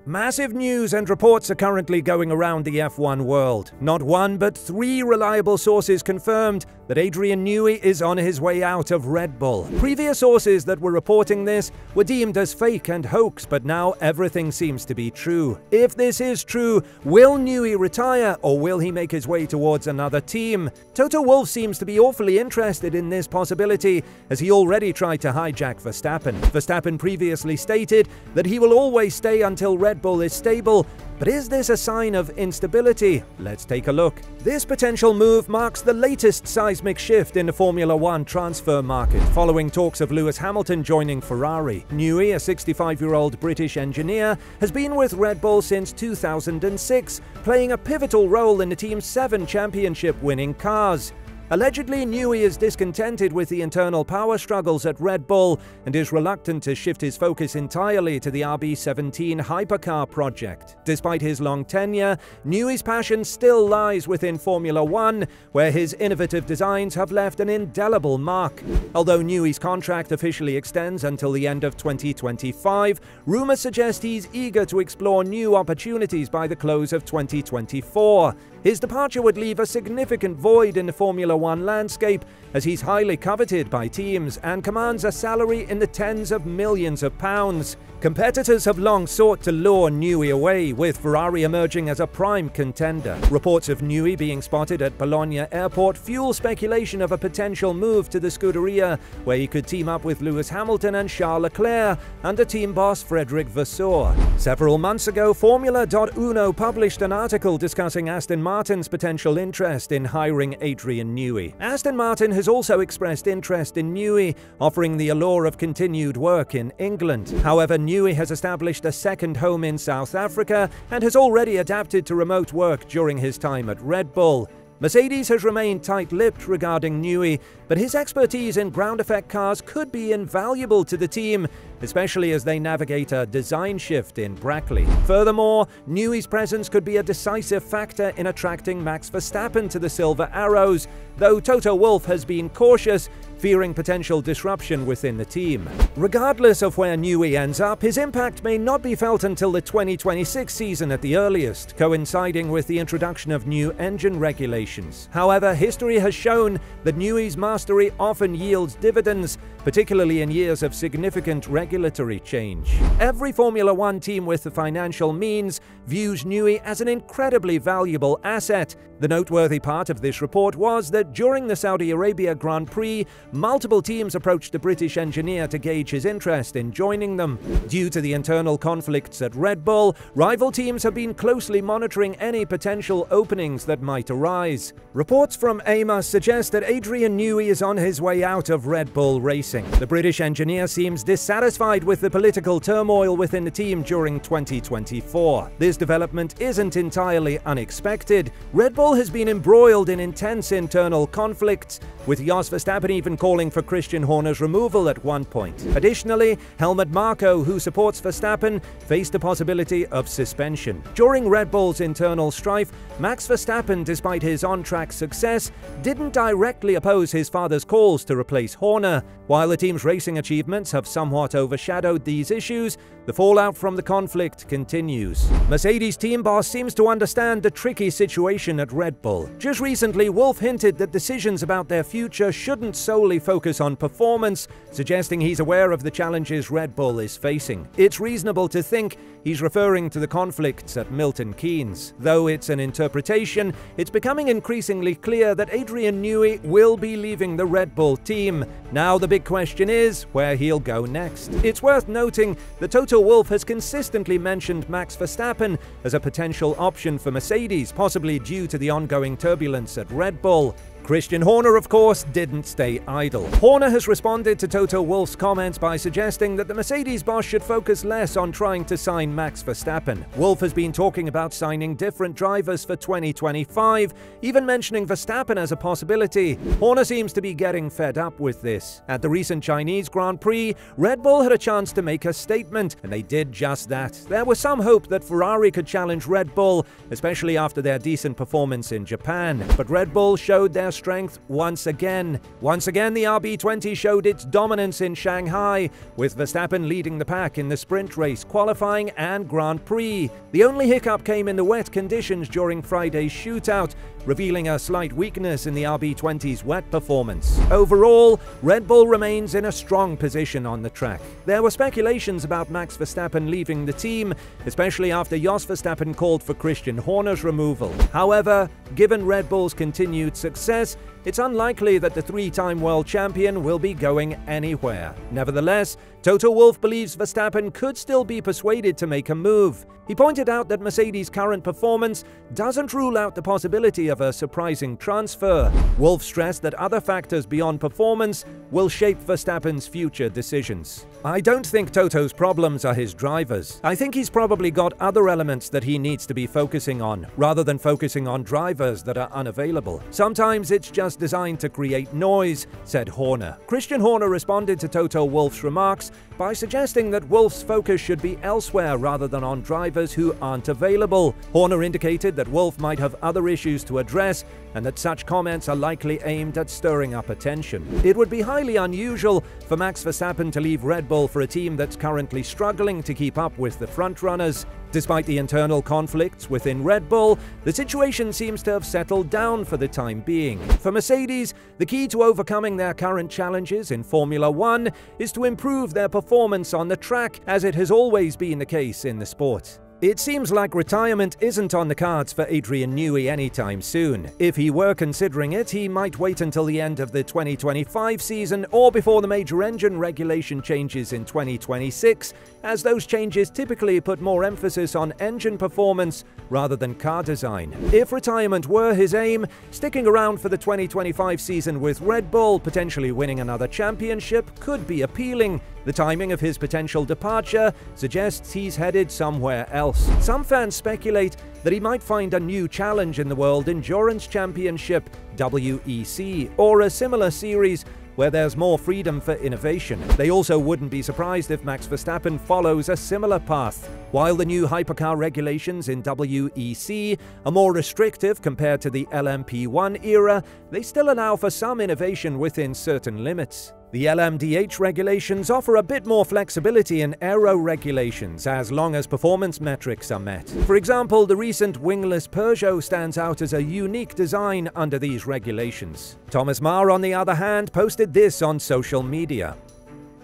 Massive news and reports are currently going around the F1 world. Not one, but three reliable sources confirmed that Adrian Newey is on his way out of Red Bull. Previous sources that were reporting this were deemed as fake and hoax, but now everything seems to be true. If this is true, will Newey retire or will he make his way towards another team? Toto Wolff seems to be awfully interested in this possibility, as he already tried to hijack Verstappen. Verstappen previously stated that he will always stay until Red Bull is stable, but is this a sign of instability? Let's take a look. This potential move marks the latest seismic shift in the Formula One transfer market, following talks of Lewis Hamilton joining Ferrari. Newey, a 65-year-old British engineer, has been with Red Bull since 2006, playing a pivotal role in the team's 7 championship-winning cars. Allegedly, Newey is discontented with the internal power struggles at Red Bull and is reluctant to shift his focus entirely to the RB17 hypercar project. Despite his long tenure, Neweys' passion still lies within Formula One, where his innovative designs have left an indelible mark. Although Newey's contract officially extends until the end of 2025, rumors suggest he's eager to explore new opportunities by the close of 2024. His departure would leave a significant void in the Formula One landscape, as he's highly coveted by teams and commands a salary in the tens of millions of pounds. Competitors have long sought to lure Newey away, with Ferrari emerging as a prime contender. Reports of Newey being spotted at Bologna Airport fuel speculation of a potential move to the Scuderia, where he could team up with Lewis Hamilton and Charles Leclerc under team boss Frédéric Vasseur. Several months ago, Formula.Uno published an article discussing Aston Martin's potential interest in hiring Adrian Newey. Aston Martin has also expressed interest in Newey, offering the allure of continued work in England. However, Newey has established a second home in South Africa and has already adapted to remote work during his time at Red Bull. Mercedes has remained tight-lipped regarding Newey, but his expertise in ground effect cars could be invaluable to the team, especially as they navigate a design shift in Brackley. Furthermore, Newey's presence could be a decisive factor in attracting Max Verstappen to the Silver Arrows, though Toto Wolff has been cautious, fearing potential disruption within the team. Regardless of where Newey ends up, his impact may not be felt until the 2026 season at the earliest, coinciding with the introduction of new engine regulations. However, history has shown that Newey's mastery often yields dividends, particularly in years of significant regulatory change. Every Formula One team with the financial means views Newey as an incredibly valuable asset. The noteworthy part of this report was that during the Saudi Arabia Grand Prix, multiple teams approached the British engineer to gauge his interest in joining them. Due to the internal conflicts at Red Bull, rival teams have been closely monitoring any potential openings that might arise. Reports from Amos suggest that Adrian Newey is on his way out of Red Bull Racing. The British engineer seems dissatisfied with the political turmoil within the team during 2024. This development isn't entirely unexpected. Red Bull has been embroiled in intense internal conflicts, with Jos Verstappen even calling for Christian Horner's removal at one point. Additionally, Helmut Marko, who supports Verstappen, faced the possibility of suspension. During Red Bull's internal strife, Max Verstappen, despite his on-track success, didn't directly oppose his father's calls to replace Horner. While the team's racing achievements have somewhat overshadowed these issues, the fallout from the conflict continues. Mercedes team boss seems to understand the tricky situation at Red Bull. Just recently, Wolff hinted that decisions about their future shouldn't solely focus on performance, suggesting he's aware of the challenges Red Bull is facing. It's reasonable to think he's referring to the conflicts at Milton Keynes. Though it's an interpretation, it's becoming increasingly clear that Adrian Newey will be leaving the Red Bull team. Now the big question is where he'll go next. It's worth noting that Toto Wolff has consistently mentioned Max Verstappen as a potential option for Mercedes, possibly due to the ongoing turbulence at Red Bull. Christian Horner, of course, didn't stay idle. Horner has responded to Toto Wolff's comments by suggesting that the Mercedes boss should focus less on trying to sign Max Verstappen. Wolff has been talking about signing different drivers for 2025, even mentioning Verstappen as a possibility. Horner seems to be getting fed up with this. At the recent Chinese Grand Prix, Red Bull had a chance to make a statement, and they did just that. There was some hope that Ferrari could challenge Red Bull, especially after their decent performance in Japan, but Red Bull showed their strength once again. Once again, the RB20 showed its dominance in Shanghai, with Verstappen leading the pack in the sprint race, qualifying and Grand Prix. The only hiccup came in the wet conditions during Friday's shootout, revealing a slight weakness in the RB20's wet performance. Overall, Red Bull remains in a strong position on the track. There were speculations about Max Verstappen leaving the team, especially after Jos Verstappen called for Christian Horner's removal. However, given Red Bull's continued success, it's unlikely that the three-time world champion will be going anywhere. Nevertheless, Toto Wolff believes Verstappen could still be persuaded to make a move. He pointed out that Mercedes' current performance doesn't rule out the possibility of a surprising transfer. Wolff stressed that other factors beyond performance will shape Verstappen's future decisions. "I don't think Toto's problems are his drivers. I think he's probably got other elements that he needs to be focusing on, rather than focusing on drivers that are unavailable. Sometimes it's just designed to create noise," said Horner. Christian Horner responded to Toto Wolff's remarks by suggesting that Wolff's focus should be elsewhere rather than on drivers who aren't available. Horner indicated that Wolff might have other issues to address and that such comments are likely aimed at stirring up attention. It would be highly unusual for Max Verstappen to leave Red Bull for a team that's currently struggling to keep up with the frontrunners. Despite the internal conflicts within Red Bull, the situation seems to have settled down for the time being. For Mercedes, the key to overcoming their current challenges in Formula One is to improve their performance on the track, as it has always been the case in the sport. It seems like retirement isn't on the cards for Adrian Newey anytime soon. If he were considering it, he might wait until the end of the 2025 season or before the major engine regulation changes in 2026, as those changes typically put more emphasis on engine performance rather than car design. If retirement were his aim, sticking around for the 2025 season with Red Bull, potentially winning another championship, could be appealing. The timing of his potential departure suggests he's headed somewhere else. Some fans speculate that he might find a new challenge in the World Endurance Championship, WEC, or a similar series where there's more freedom for innovation. They also wouldn't be surprised if Max Verstappen follows a similar path. While the new hypercar regulations in WEC are more restrictive compared to the LMP1 era, they still allow for some innovation within certain limits. The LMDH regulations offer a bit more flexibility in aero regulations, as long as performance metrics are met. For example, the recent wingless Peugeot stands out as a unique design under these regulations. Thomas Marr, on the other hand, posted this on social media.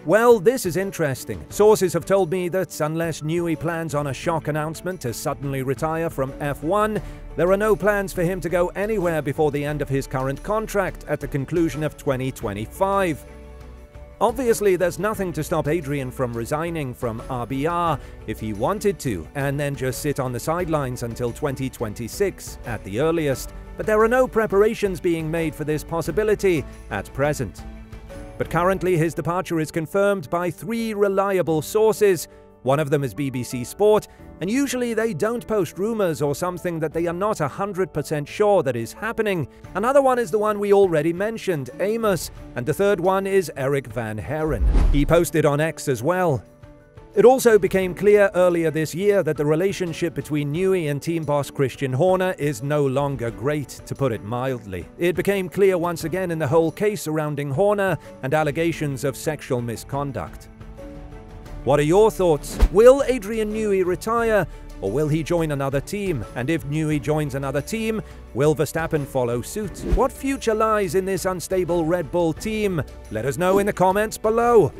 "Well, this is interesting. Sources have told me that unless Newey plans on a shock announcement to suddenly retire from F1, there are no plans for him to go anywhere before the end of his current contract at the conclusion of 2025. Obviously, there's nothing to stop Adrian from resigning from RBR if he wanted to, and then just sit on the sidelines until 2026 at the earliest, but there are no preparations being made for this possibility at present. But currently, his departure is confirmed by 3 reliable sources. One of them is BBC Sport, and usually they don't post rumors or something that they are not 100% sure that is happening. Another one is the one we already mentioned, Amos, and the third one is Eric Van Haren. He posted on X as well. It also became clear earlier this year that the relationship between Newey and team boss Christian Horner is no longer great, to put it mildly. It became clear once again in the whole case surrounding Horner and allegations of sexual misconduct. What are your thoughts? Will Adrian Newey retire, or will he join another team? And if Newey joins another team, will Verstappen follow suit? What future lies in this unstable Red Bull team? Let us know in the comments below.